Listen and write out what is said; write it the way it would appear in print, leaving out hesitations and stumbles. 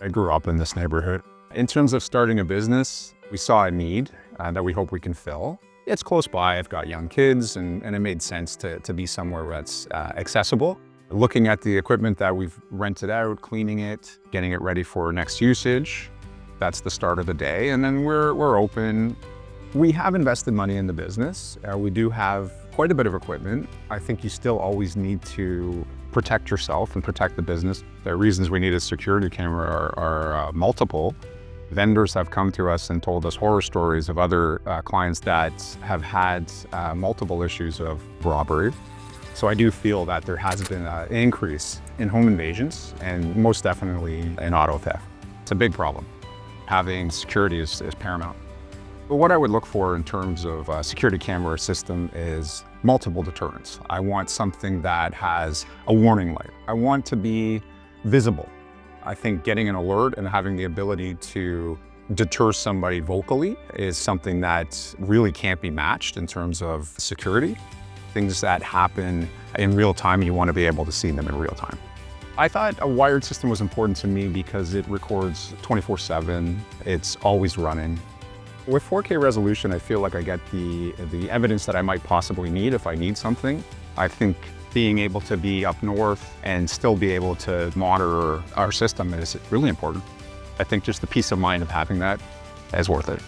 I grew up in this neighborhood. In terms of starting a business, we saw a need that we hope we can fill. It's close by, I've got young kids, and it made sense to be somewhere that's accessible. Looking at the equipment that we've rented out, cleaning it, getting it ready for next usage, that's the start of the day. And then we're open. We have invested money in the business. We do have quite a bit of equipment. I think you still always need to protect yourself and protect the business. The reasons we need a security camera are multiple. Vendors have come to us and told us horror stories of other clients that have had multiple issues of robbery. So I do feel that there has been an increase in home invasions and most definitely in auto theft. It's a big problem. Having security is paramount. But what I would look for in terms of a security camera system is multiple deterrence. I want something that has a warning light. I want to be visible. I think getting an alert and having the ability to deter somebody vocally is something that really can't be matched in terms of security. Things that happen in real time, you want to be able to see them in real time. I thought a wired system was important to me because it records 24/7. It's always running. With 4K resolution, I feel like I get the evidence that I might possibly need if I need something. I think being able to be up north and still be able to monitor our system is really important. I think just the peace of mind of having that is worth it.